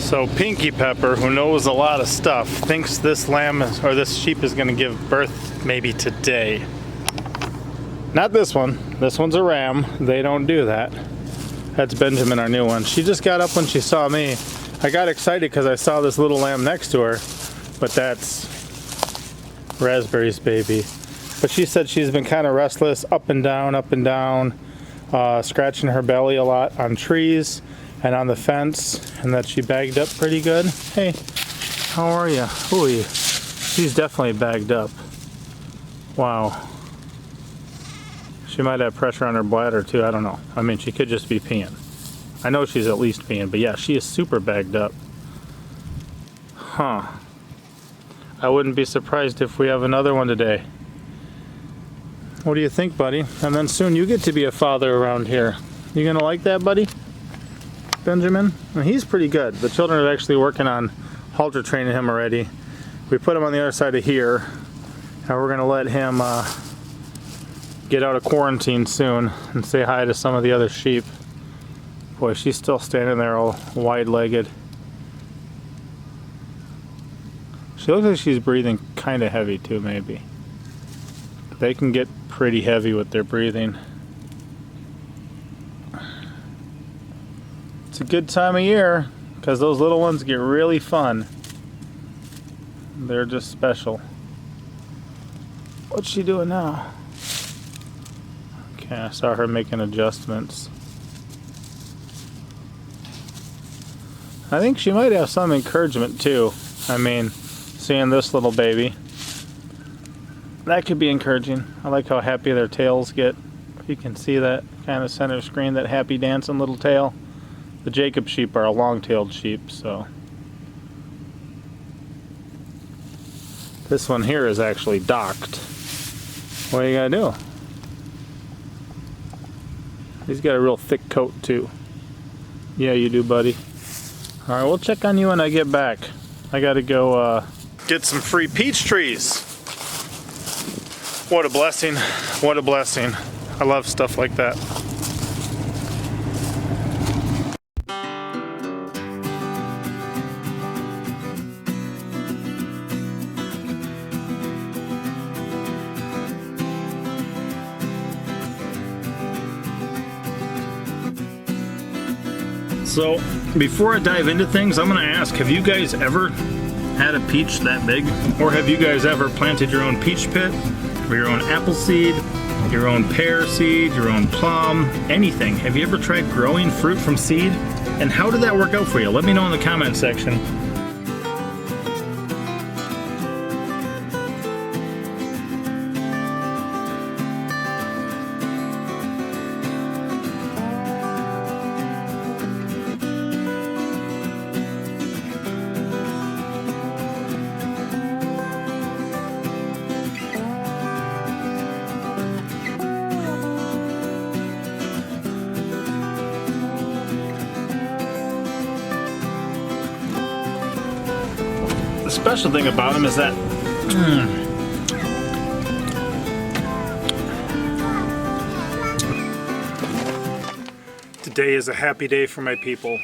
So Pinky Pepper, who knows a lot of stuff, thinks this lamb or this sheep is going to give birth maybe today. Not this one. This one's a ram. They don't do that. That's Benjamin, our new one. She just got up when she saw me. I got excited because I saw this little lamb next to her, but that's Raspberry's baby. But she said she's been kind of restless, up and down, scratching her belly a lot on trees and on the fence, and that she bagged up pretty good. Hey, how are you? Ooh, she's definitely bagged up. Wow. She might have pressure on her bladder too, I don't know. I mean, she could just be peeing. I know she's at least peeing, but yeah, she is super bagged up. Huh. I wouldn't be surprised if we have another one today. What do you think, buddy? And then soon you get to be a father around here. You gonna like that, buddy? Benjamin? And he's pretty good. The children are actually working on halter training him already. We put him on the other side of here, and we're gonna let him get out of quarantine soon and say hi to some of the other sheep. Boy, she's still standing there all wide-legged. She looks like she's breathing kind of heavy too, maybe. They can get pretty heavy with their breathing. It's a good time of year because those little ones get really fun. They're just special. What's she doing now? Okay, I saw her making adjustments. I think she might have some encouragement too. I mean, seeing this little baby, that could be encouraging. I like how happy their tails get. You can see that kind of center screen, that happy dancing little tail. The Jacob sheep are a long-tailed sheep, so. This one here is actually docked. What are you gonna do? He's got a real thick coat too. Yeah, you do, buddy. All right, we'll check on you when I get back. I gotta go get some free peach trees. What a blessing, what a blessing. I love stuff like that. So, before I dive into things, I'm gonna ask, have you guys ever had a peach that big? Or have you guys ever planted your own peach pit, or your own apple seed, your own pear seed, your own plum, anything? Have you ever tried growing fruit from seed? And how did that work out for you? Let me know in the comment section. The special thing about them is that today is a happy day for my people.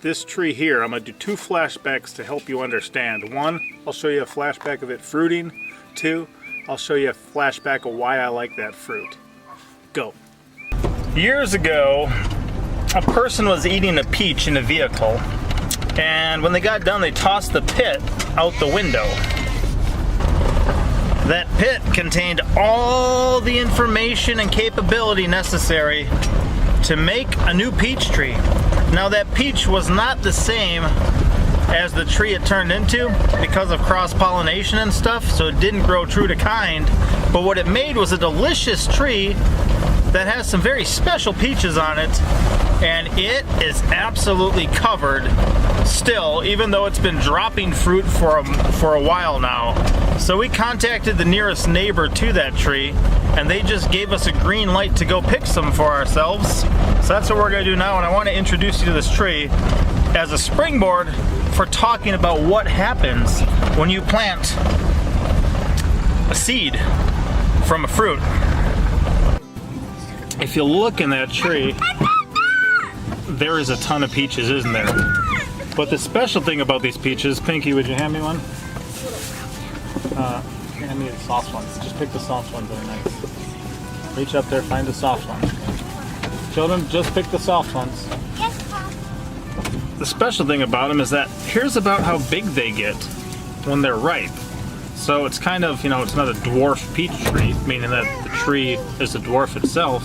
This tree here, I'm going to do 2 flashbacks to help you understand. 1, I'll show you a flashback of it fruiting. 2, I'll show you a flashback of why I like that fruit. Go. Years ago, a person was eating a peach in a vehicle, and when they got done, they tossed the pit out the window. That pit contained all the information and capability necessary to make a new peach tree. Now that peach was not the same as the tree it turned into because of cross-pollination and stuff, so it didn't grow true to kind, but what it made was a delicious tree that has some very special peaches on it, and it is absolutely covered still, even though it's been dropping fruit for a while now. So we contacted the nearest neighbor to that tree, and they just gave us a green light to go pick some for ourselves. So that's what we're gonna do now, and I want to introduce you to this tree as a springboard for talking about what happens when you plant a seed from a fruit. If you look in that tree, there is a ton of peaches, isn't there? But the special thing about these peaches, Pinky, would you hand me one? Hand me the soft ones. Just pick the soft ones that are nice. Reach up there, find the soft ones. Children, just pick the soft ones. Yes, Pop. The special thing about them is that here's about how big they get when they're ripe. So it's kind of, you know, it's not a dwarf peach tree, meaning that the tree is a dwarf itself,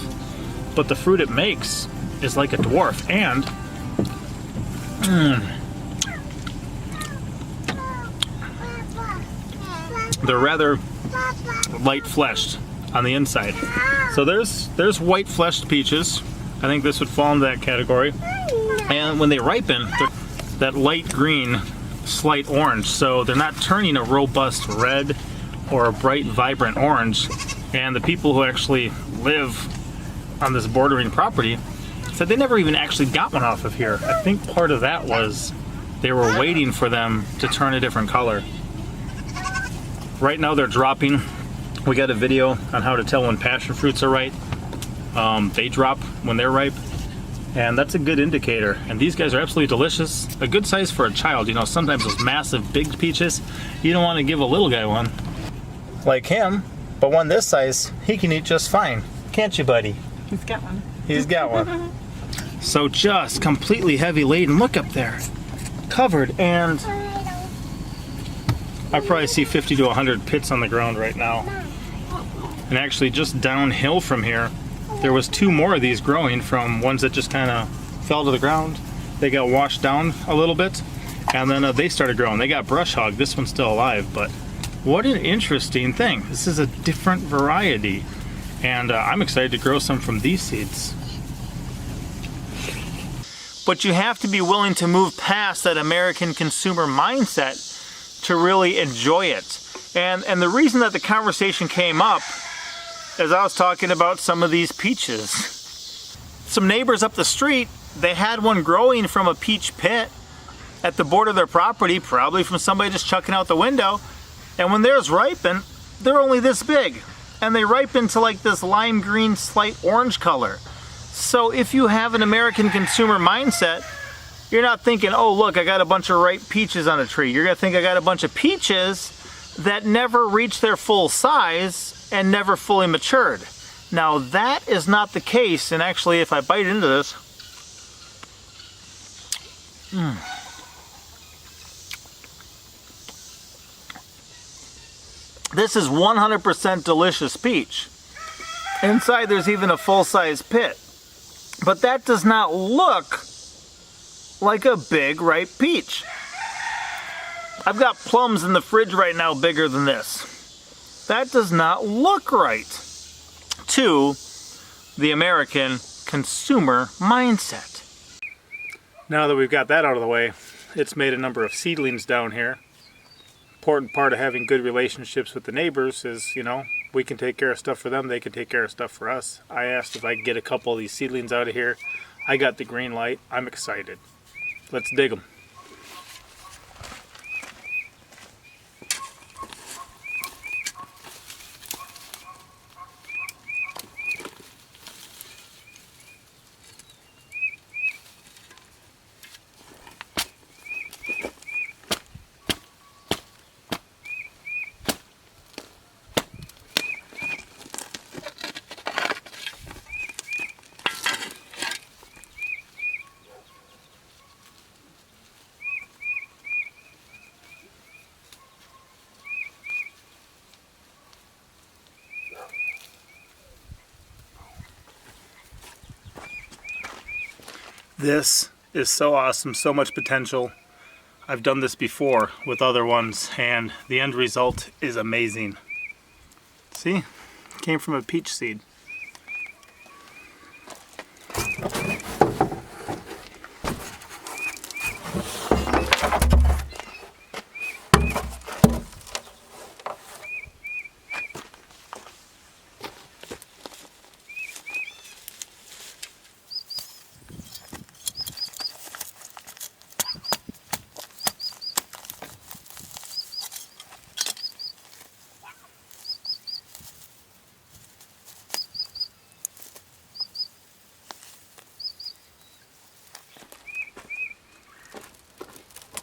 but the fruit it makes is like a dwarf. And they're rather light-fleshed on the inside. So there's white-fleshed peaches. I think this would fall into that category. And when they ripen, they're that light green, slight orange. So they're not turning a robust red or a bright, vibrant orange. And the people who actually live on this bordering property said they never even actually got one off of here. I think part of that was they were waiting for them to turn a different color. Right now they're dropping. We got a video on how to tell when passion fruits are ripe. They drop when they're ripe, and that's a good indicator. And these guys are absolutely delicious. A good size for a child. You know, sometimes those massive big peaches, you don't want to give a little guy one. Like him, but one this size, he can eat just fine. Can't you, buddy? He's got one. He's got one. So just completely heavy laden. Look up there. Covered, and I probably see 50 to 100 pits on the ground right now. And actually just downhill from here, there was 2 more of these growing from ones that just kind of fell to the ground. They got washed down a little bit, and then they started growing. They got brush hogged. This one's still alive, but what an interesting thing. This is a different variety, and I'm excited to grow some from these seeds. But you have to be willing to move past that American consumer mindset to really enjoy it. And the reason that the conversation came up is I was talking about some of these peaches. Some neighbors up the street, they had one growing from a peach pit at the border of their property, probably from somebody just chucking out the window. And when theirs ripen, they're only this big. And they ripen to like this lime green, slight orange color. So if you have an American consumer mindset, you're not thinking, oh look, I got a bunch of ripe peaches on a tree. You're gonna think I got a bunch of peaches that never reached their full size and never fully matured. Now that is not the case, and actually if I bite into this, this is 100% delicious peach. Inside there's even a full-size pit. But that does not look like a big ripe peach. I've got plums in the fridge right now bigger than this. That does not look right to the American consumer mindset. Now that we've got that out of the way, it's made a number of seedlings down here. Important part of having good relationships with the neighbors is, you know, we can take care of stuff for them, they can take care of stuff for us. I asked if I could get a couple of these seedlings out of here. I got the green light. I'm excited. Let's dig them. This is so awesome, so much potential. I've done this before with other ones and the end result is amazing. See? It came from a peach seed.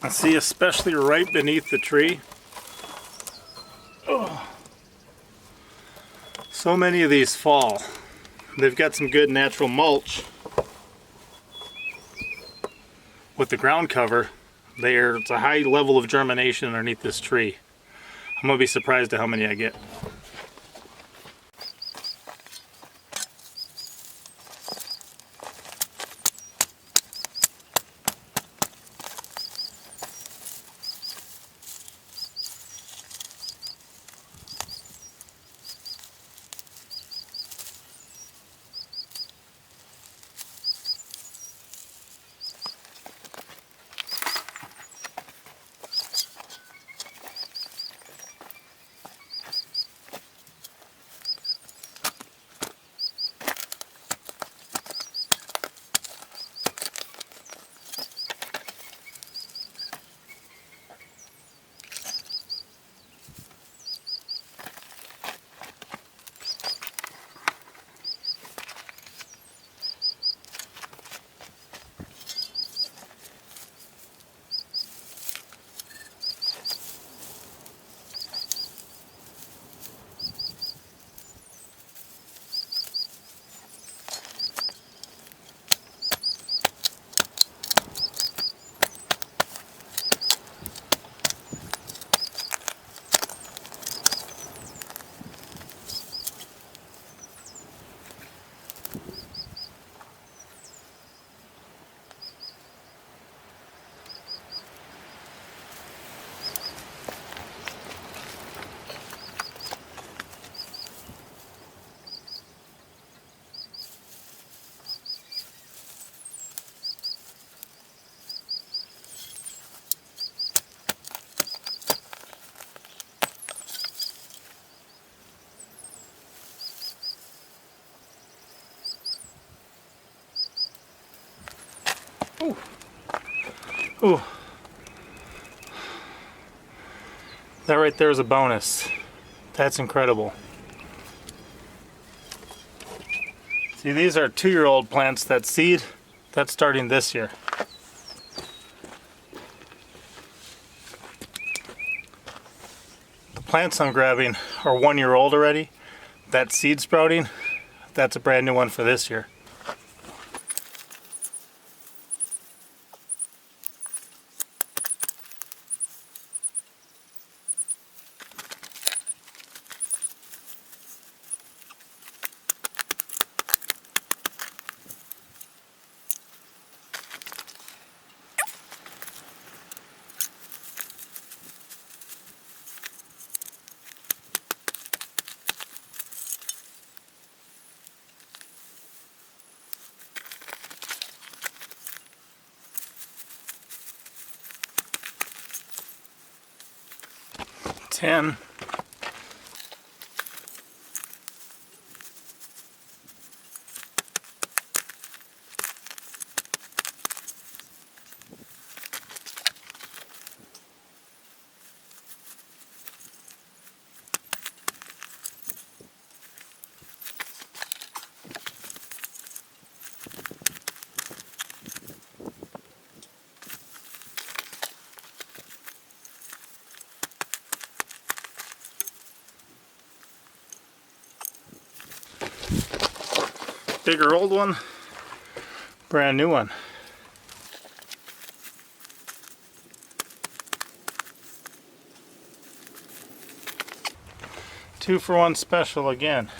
I see, especially right beneath the tree. Oh, so many of these fall. They've got some good natural mulch with the ground cover. It's a high level of germination underneath this tree. I'm gonna be surprised at how many I get. Ooh. Ooh. That right there is a bonus. That's incredible. See, these are 2-year-old plants. That seed, that's starting this year. The plants I'm grabbing are 1-year-old already. That seed sprouting, that's a brand new one for this year. Ten. Bigger old one, brand new one. 2-for-1 special again.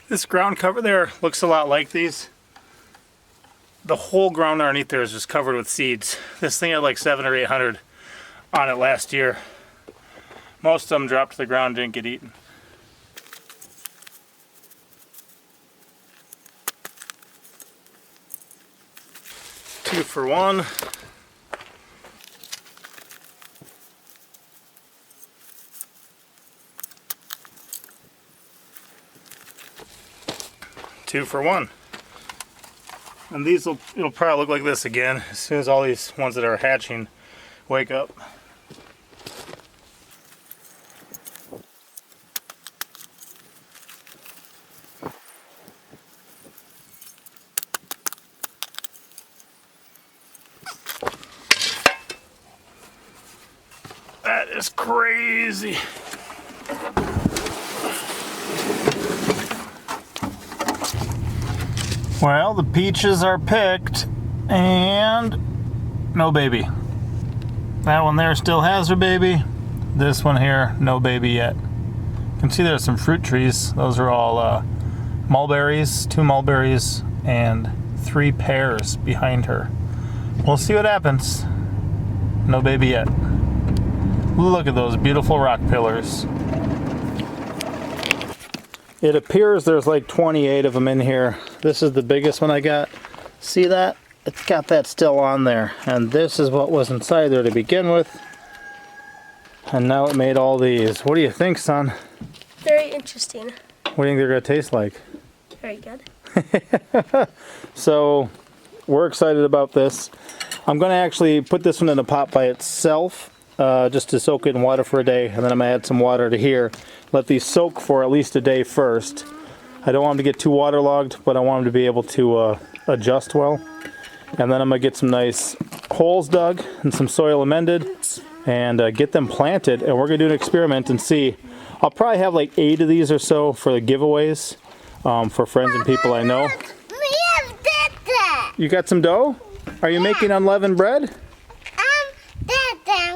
This ground cover there looks a lot like these. The whole ground underneath there is just covered with seeds. This thing had like 700 or 800 on it last year. Most of them dropped to the ground, didn't get eaten. Two for one. Two for one. And it'll probably look like this again as soon as all these ones that are hatching wake up. That is crazy. Well, the peaches are picked and no baby. That one there still has her baby. This one here, no baby yet. You can see there's some fruit trees. Those are all mulberries, 2 mulberries and 3 pears behind her. We'll see what happens. No baby yet. Look at those beautiful rock pillars. It appears there's like 28 of them in here. This is the biggest one I got. See that? It's got that still on there. And this is what was inside there to begin with. And now it made all these. What do you think, son? Very interesting. What do you think they're going to taste like? Very good. So, we're excited about this. I'm going to actually put this one in a pot by itself. Just to soak it in water for a day, and then I'm going to add some water to here. Let these soak for at least a day first. I don't want them to get too waterlogged, but I want them to be able to adjust well. And then I'm going to get some nice holes dug and some soil amended and get them planted. And we're going to do an experiment and see. I'll probably have like 8 of these or so for the giveaways for friends and people I know. You got some dough? Are you making unleavened bread?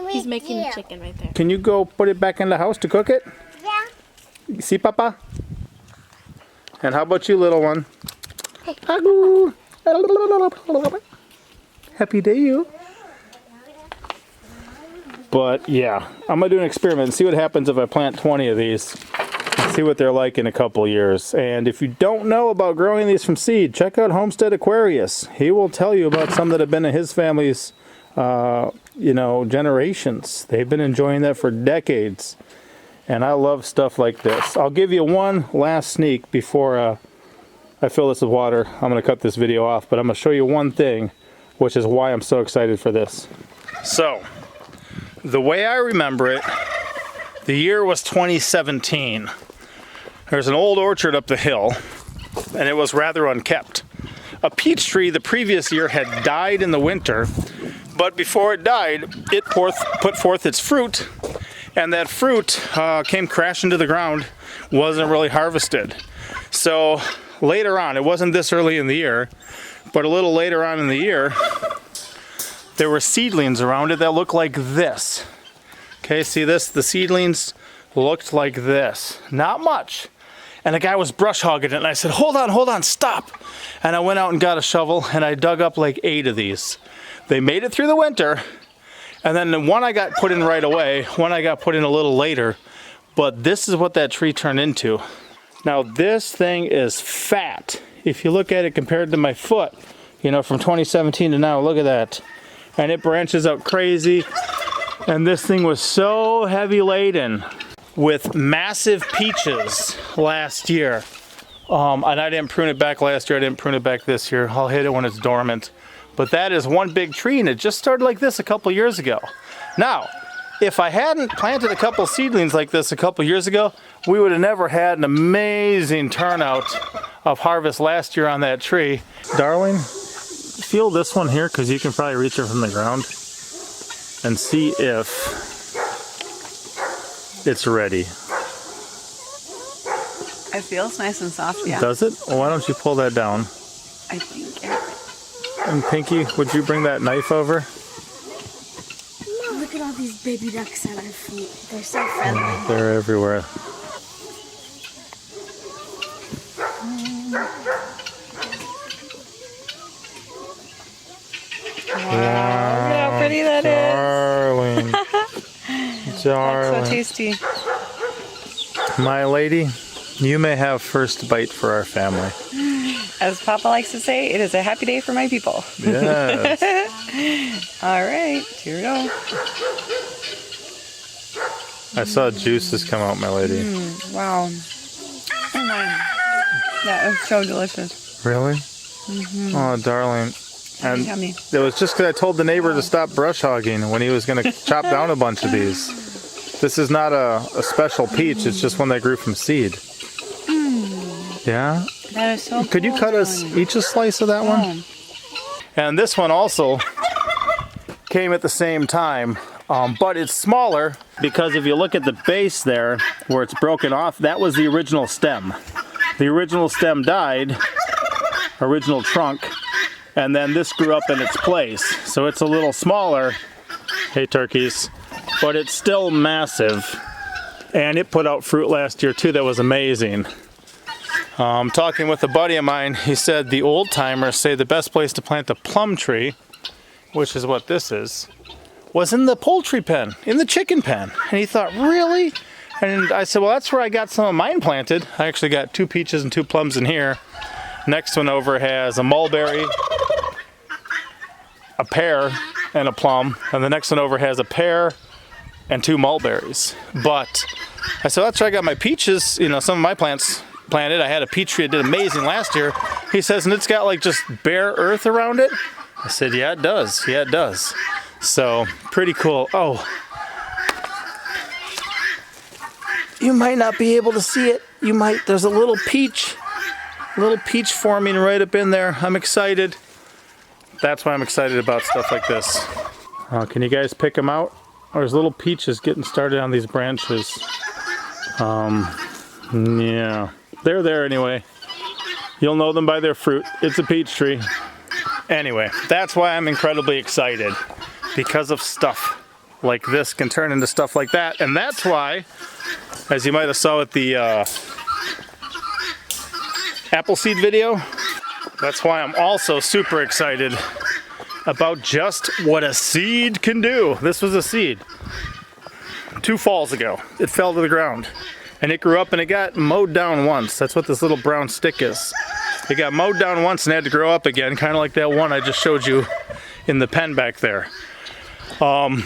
He's making a chicken right there. Can you go put it back in the house to cook it? Yeah. See, Papa? And how about you, little one? Hey. Happy day, you. But yeah, I'm going to do an experiment and see what happens if I plant 20 of these. And see what they're like in a couple years. And if you don't know about growing these from seed, check out Homestead Aquarius. He will tell you about some that have been in his family's generations. They've been enjoying that for decades. And I love stuff like this. I'll give you one last sneak before I fill this with water. I'm going to cut this video off, but I'm going to show you one thing, which is why I'm so excited for this. So, the way I remember it, the year was 2017. There's an old orchard up the hill, and it was rather unkept. A peach tree the previous year had died in the winter, but before it died, it put forth its fruit, and that fruit came crashing to the ground, wasn't really harvested. So later on, it wasn't this early in the year, but a little later on in the year, there were seedlings around it that looked like this. Okay, see this? The seedlings looked like this. Not much. And the guy was brush hogging it, and I said, hold on, stop. And I went out and got a shovel, and I dug up like 8 of these. They made it through the winter, and then the one I got put in right away, one I got put in a little later, but this is what that tree turned into. Now this thing is fat. If you look at it compared to my foot, you know, from 2017 to now, look at that. And it branches out crazy, and this thing was so heavy laden with massive peaches last year. And I didn't prune it back last year, I didn't prune it back this year. I'll hit it when it's dormant. But that is one big tree, and it just started like this a couple years ago. Now, if I hadn't planted a couple seedlings like this a couple years ago, we would have never had an amazing turnout of harvest last year on that tree. Darling, feel this one here, because you can probably reach it from the ground, and see if it's ready. It feels nice and soft, yeah. Does it? Well, why don't you pull that down? I think it. And Pinky, would you bring that knife over? Look at all these baby ducks on our feet. They're so friendly. They're everywhere. darling. So tasty. My lady, you may have first bite for our family. As Papa likes to say, it is a happy day for my people. Yes. All right, here we go. I saw juices come out, my lady. Wow. Oh my. That was so delicious. Really? Oh, darling. And Yummy. it was just because I told the neighbor to stop brush hogging when he was going to chop down a bunch of these. This is not a special peach. It's just one that grew from seed. Yeah? That is so Could you cut us each a slice of that one? And this one also came at the same time, but it's smaller because if you look at the base there where it's broken off, that was the original stem. The original stem died, original trunk, and then this grew up in its place. So it's a little smaller, hey turkeys, but it's still massive. And it put out fruit last year too that was amazing. Talking with a buddy of mine, he said the old timers say the best place to plant a plum tree, which is what this is, was in the poultry pen, in the chicken pen. And he thought, really? And I said, well, that's where I got some of mine planted. I actually got 2 peaches and 2 plums in here. Next one over has a mulberry, a pear, and a plum. And the next one over has a pear and 2 mulberries. But I said, that's where I got my peaches, you know, some of my plants planted. I had a peach tree that did amazing last year. He says, and it's got like just bare earth around it. I said, yeah, it does. Yeah, it does. So pretty cool. Oh, you might not be able to see it. You might. There's a little peach forming right up in there. I'm excited. That's why I'm excited about stuff like this. Can you guys pick them out? There's little peaches getting started on these branches. Yeah. They're there anyway. You'll know them by their fruit. It's a peach tree. Anyway, that's why I'm incredibly excited. Because of stuff like this can turn into stuff like that. And that's why, as you might have saw with the apple seed video, that's why I'm also super excited about just what a seed can do. This was a seed. 2 falls ago, it fell to the ground. And it grew up and it got mowed down once. That's what this little brown stick is. It got mowed down once and had to grow up again, kind of like that one I just showed you in the pen back there. That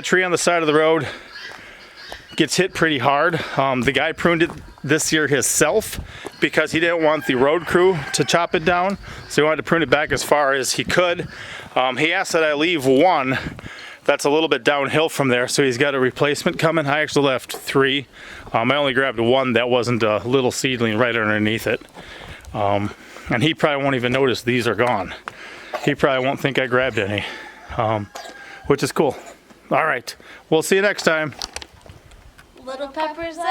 tree on the side of the road gets hit pretty hard. The guy pruned it this year himself because he didn't want the road crew to chop it down. So he wanted to prune it back as far as he could. He asked that I leave one that's a little bit downhill from there, so he's got a replacement coming. I actually left 3. I only grabbed one that wasn't a little seedling right underneath it. And he probably won't even notice these are gone. He probably won't think I grabbed any, which is cool. All right, we'll see you next time. Little Peppers out.